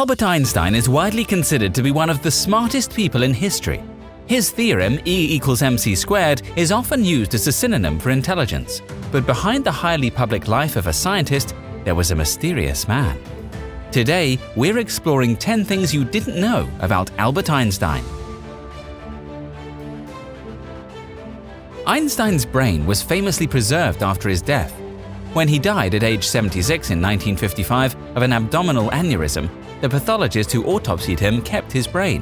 Albert Einstein is widely considered to be one of the smartest people in history. His theorem, E=mc², is often used as a synonym for intelligence. But behind the highly public life of a scientist, there was a mysterious man. Today, we're exploring 10 things you didn't know about Albert Einstein. Einstein's brain was famously preserved after his death. When he died at age 76 in 1955 of an abdominal aneurysm, the pathologist who autopsied him kept his brain.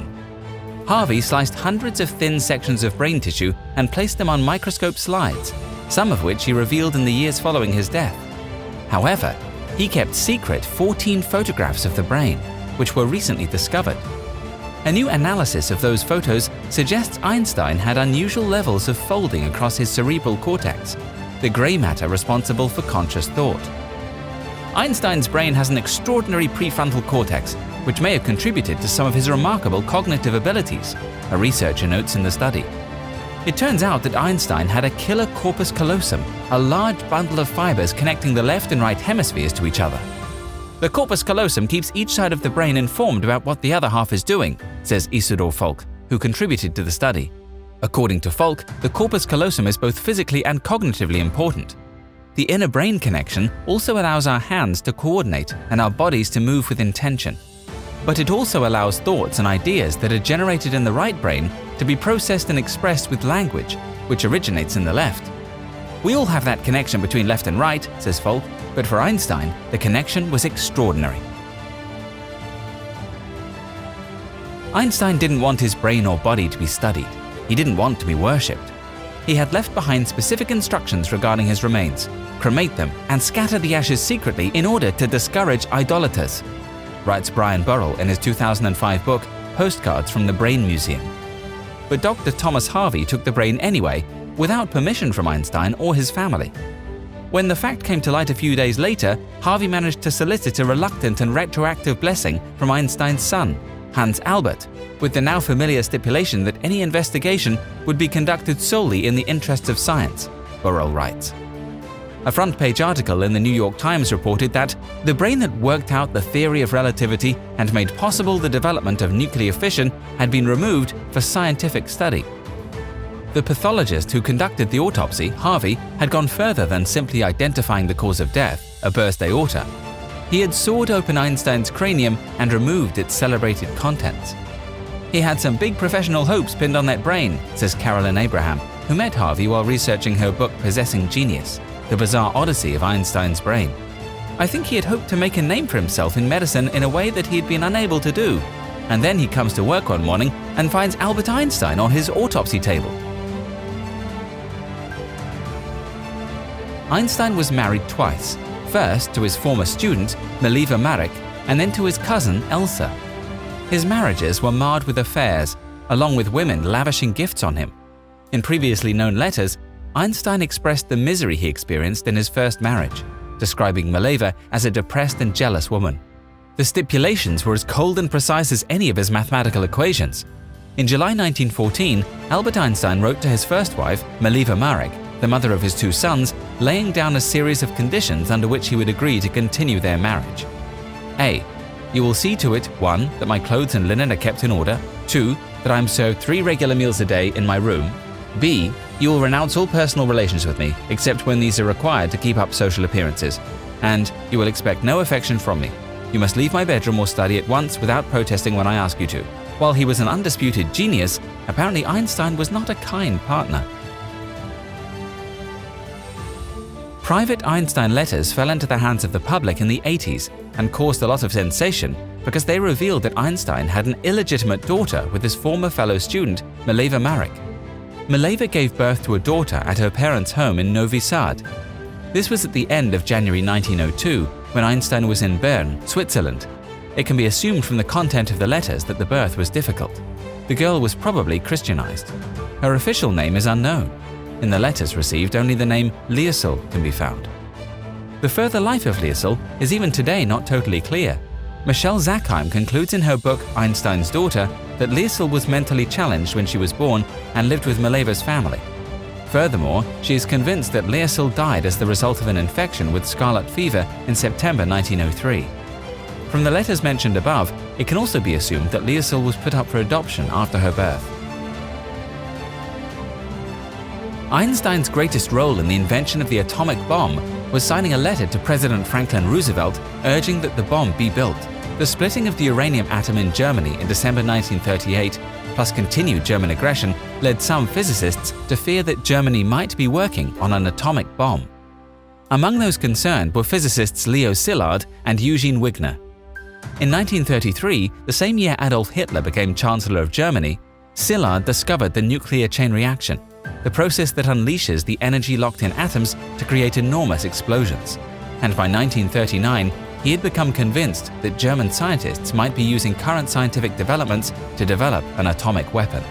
Harvey sliced hundreds of thin sections of brain tissue and placed them on microscope slides, some of which he revealed in the years following his death. However, he kept secret 14 photographs of the brain, which were recently discovered. A new analysis of those photos suggests Einstein had unusual levels of folding across his cerebral cortex, the gray matter responsible for conscious thought. Einstein's brain has an extraordinary prefrontal cortex, which may have contributed to some of his remarkable cognitive abilities, a researcher notes in the study. It turns out that Einstein had a killer corpus callosum, a large bundle of fibers connecting the left and right hemispheres to each other. The corpus callosum keeps each side of the brain informed about what the other half is doing, says Isidor Falk, who contributed to the study. According to Falk, the corpus callosum is both physically and cognitively important. The inner brain connection also allows our hands to coordinate and our bodies to move with intention. But it also allows thoughts and ideas that are generated in the right brain to be processed and expressed with language, which originates in the left. We all have that connection between left and right, says Falk, but for Einstein, the connection was extraordinary. Einstein didn't want his brain or body to be studied. He didn't want to be worshipped. He had left behind specific instructions regarding his remains: cremate them and scatter the ashes secretly in order to discourage idolaters, writes Brian Burrell in his 2005 book, Postcards from the Brain Museum. But Dr. Thomas Harvey took the brain anyway, without permission from Einstein or his family. When the fact came to light a few days later, Harvey managed to solicit a reluctant and retroactive blessing from Einstein's son, Hans Albert, with the now familiar stipulation that any investigation would be conducted solely in the interests of science, Burrell writes. A front-page article in the New York Times reported that the brain that worked out the theory of relativity and made possible the development of nuclear fission had been removed for scientific study. The pathologist who conducted the autopsy, Harvey, had gone further than simply identifying the cause of death, a burst aorta. He had sawed open Einstein's cranium and removed its celebrated contents. He had some big professional hopes pinned on that brain, says Carolyn Abraham, who met Harvey while researching her book Possessing Genius, the bizarre odyssey of Einstein's brain. I think he had hoped to make a name for himself in medicine in a way that he had been unable to do. And then he comes to work one morning and finds Albert Einstein on his autopsy table. Einstein was married twice, first to his former student, Mileva Maric, and then to his cousin, Elsa. His marriages were marred with affairs, along with women lavishing gifts on him. In previously known letters, Einstein expressed the misery he experienced in his first marriage, describing Mileva as a depressed and jealous woman. The stipulations were as cold and precise as any of his mathematical equations. In July 1914, Albert Einstein wrote to his first wife, Mileva Maric, the mother of his two sons, laying down a series of conditions under which he would agree to continue their marriage. A. You will see to it, 1. That my clothes and linen are kept in order. 2. That I am served 3 regular meals a day in my room. B. You will renounce all personal relations with me, except when these are required to keep up social appearances. And you will expect no affection from me. You must leave my bedroom or study at once without protesting when I ask you to. While he was an undisputed genius, apparently Einstein was not a kind partner. Private Einstein letters fell into the hands of the public in the 80s and caused a lot of sensation because they revealed that Einstein had an illegitimate daughter with his former fellow student, Mileva Maric. Mileva gave birth to a daughter at her parents' home in Novi Sad. This was at the end of January 1902, when Einstein was in Bern, Switzerland. It can be assumed from the content of the letters that the birth was difficult. The girl was probably Christianized. Her official name is unknown. In the letters received, only the name Liesl can be found. The further life of Liesl is even today not totally clear. Michelle Zackheim concludes in her book Einstein's Daughter that Liesl was mentally challenged when she was born and lived with Mileva's family. Furthermore, she is convinced that Liesl died as the result of an infection with scarlet fever in September 1903. From the letters mentioned above, it can also be assumed that Liesl was put up for adoption after her birth. Einstein's greatest role in the invention of the atomic bomb was signing a letter to President Franklin Roosevelt urging that the bomb be built. The splitting of the uranium atom in Germany in December 1938, plus continued German aggression, led some physicists to fear that Germany might be working on an atomic bomb. Among those concerned were physicists Leo Szilard and Eugene Wigner. In 1933, the same year Adolf Hitler became Chancellor of Germany, Szilard discovered the nuclear chain reaction, the process that unleashes the energy locked in atoms to create enormous explosions. And by 1939, he had become convinced that German scientists might be using current scientific developments to develop an atomic weapon.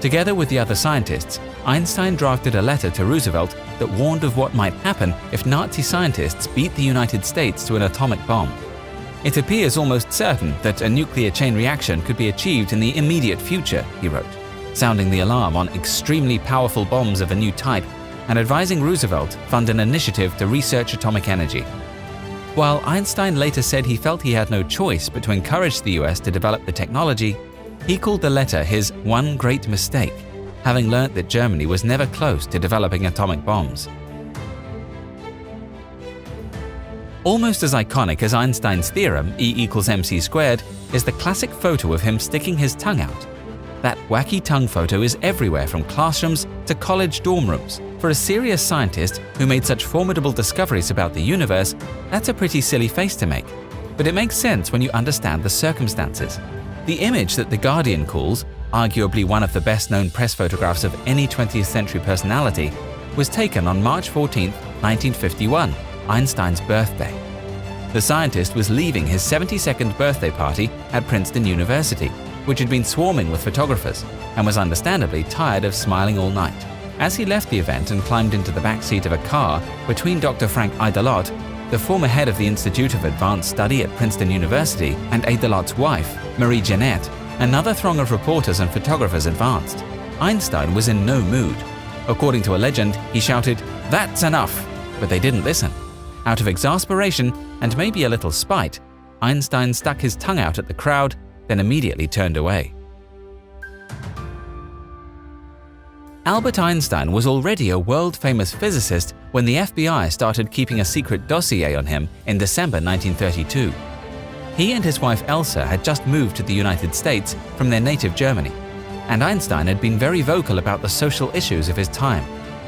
Together with the other scientists, Einstein drafted a letter to Roosevelt that warned of what might happen if Nazi scientists beat the United States to an atomic bomb. It appears almost certain that a nuclear chain reaction could be achieved in the immediate future, he wrote, sounding the alarm on extremely powerful bombs of a new type and advising Roosevelt fund an initiative to research atomic energy. While Einstein later said he felt he had no choice but to encourage the US to develop the technology, he called the letter his one great mistake, having learnt that Germany was never close to developing atomic bombs. Almost as iconic as Einstein's theorem, E=mc², is the classic photo of him sticking his tongue out. That wacky tongue photo is everywhere from classrooms to college dorm rooms. For a serious scientist who made such formidable discoveries about the universe, that's a pretty silly face to make. But it makes sense when you understand the circumstances. The image that The Guardian calls, arguably one of the best-known press photographs of any 20th century personality, was taken on March 14, 1951, Einstein's birthday. The scientist was leaving his 72nd birthday party at Princeton University, which had been swarming with photographers, and was understandably tired of smiling all night. As he left the event and climbed into the back seat of a car between Dr. Frank Eydelott, the former head of the Institute of Advanced Study at Princeton University, and Eydelott's wife, Marie Jeanette, another throng of reporters and photographers advanced. Einstein was in no mood. According to a legend, he shouted, "That's enough!" But they didn't listen. Out of exasperation and maybe a little spite, Einstein stuck his tongue out at the crowd, then immediately turned away. Albert Einstein was already a world-famous physicist when the FBI started keeping a secret dossier on him in December 1932. He and his wife Elsa had just moved to the United States from their native Germany, and Einstein had been very vocal about the social issues of his time,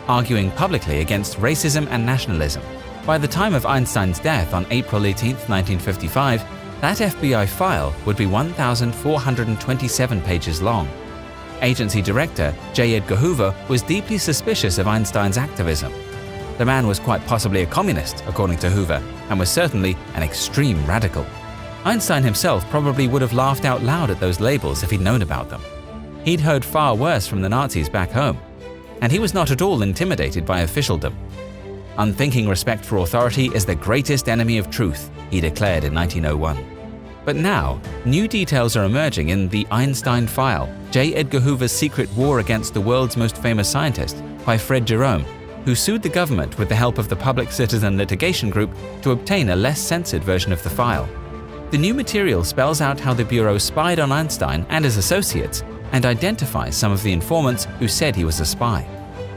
arguing publicly against racism and nationalism. By the time of Einstein's death on April 18, 1955, that FBI file would be 1,427 pages long. Agency director J. Edgar Hoover was deeply suspicious of Einstein's activism. The man was quite possibly a communist, according to Hoover, and was certainly an extreme radical. Einstein himself probably would have laughed out loud at those labels if he'd known about them. He'd heard far worse from the Nazis back home, and he was not at all intimidated by officialdom. Unthinking respect for authority is the greatest enemy of truth, he declared in 1901. But now, new details are emerging in the Einstein File, J. Edgar Hoover's secret war against the world's most famous scientist, by Fred Jerome, who sued the government with the help of the Public Citizen Litigation Group to obtain a less censored version of the file. The new material spells out how the Bureau spied on Einstein and his associates and identifies some of the informants who said he was a spy.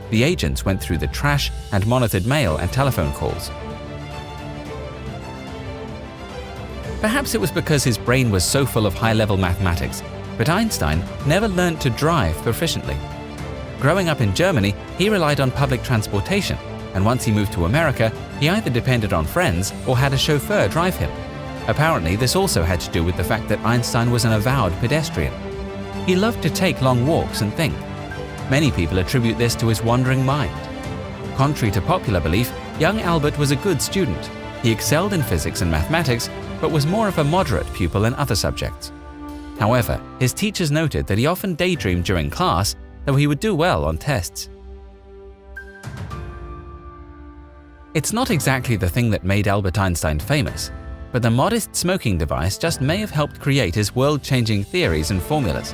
The agents went through the trash and monitored mail and telephone calls. Perhaps it was because his brain was so full of high-level mathematics, but Einstein never learned to drive proficiently. Growing up in Germany, he relied on public transportation, and once he moved to America, he either depended on friends or had a chauffeur drive him. Apparently, this also had to do with the fact that Einstein was an avowed pedestrian. He loved to take long walks and think. Many people attribute this to his wandering mind. Contrary to popular belief, young Albert was a good student. He excelled in physics and mathematics, but was more of a moderate pupil in other subjects. However, his teachers noted that he often daydreamed during class, though he would do well on tests. It's not exactly the thing that made Albert Einstein famous, but the modest smoking device just may have helped create his world-changing theories and formulas.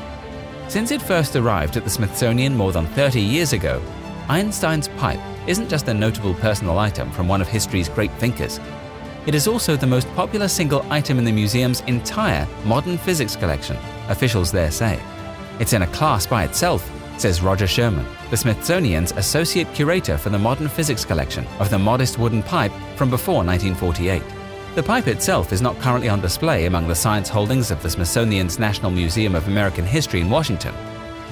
Since it first arrived at the Smithsonian more than 30 years ago, Einstein's pipe isn't just a notable personal item from one of history's great thinkers. It is also the most popular single item in the museum's entire modern physics collection, officials there say. It's in a class by itself, says Roger Sherman, the Smithsonian's associate curator for the modern physics collection of the modest wooden pipe from before 1948. The pipe itself is not currently on display among the science holdings of the Smithsonian's National Museum of American History in Washington.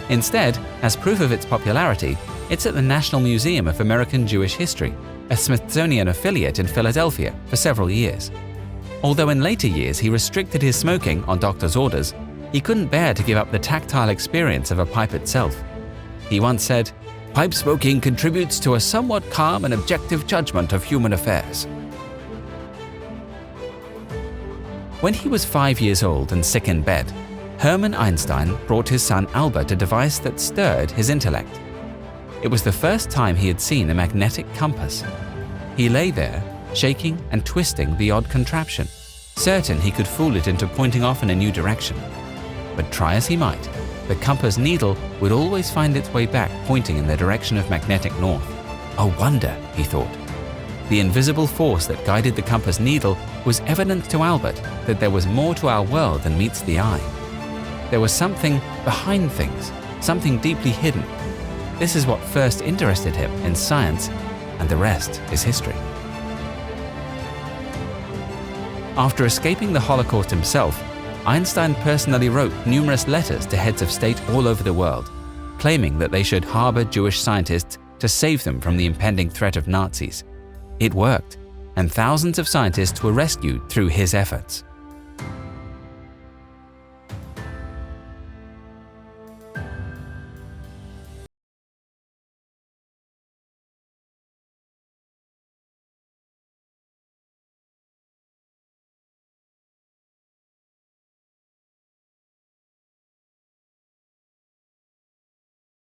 Instead, as proof of its popularity, it's at the National Museum of American Jewish History, a Smithsonian affiliate in Philadelphia, for several years. Although in later years he restricted his smoking on doctor's orders, he couldn't bear to give up the tactile experience of a pipe itself. He once said, "Pipe smoking contributes to a somewhat calm and objective judgment of human affairs." When he was 5 years old and sick in bed, Hermann Einstein brought his son Albert a device that stirred his intellect. It was the first time he had seen a magnetic compass. He lay there, shaking and twisting the odd contraption, certain he could fool it into pointing off in a new direction. But try as he might, the compass needle would always find its way back, pointing in the direction of magnetic north. A wonder, he thought. The invisible force that guided the compass needle was evidence to Albert that there was more to our world than meets the eye. There was something behind things, something deeply hidden. This is what first interested him in science, and the rest is history. After escaping the Holocaust himself, Einstein personally wrote numerous letters to heads of state all over the world, claiming that they should harbor Jewish scientists to save them from the impending threat of Nazis. It worked, and thousands of scientists were rescued through his efforts.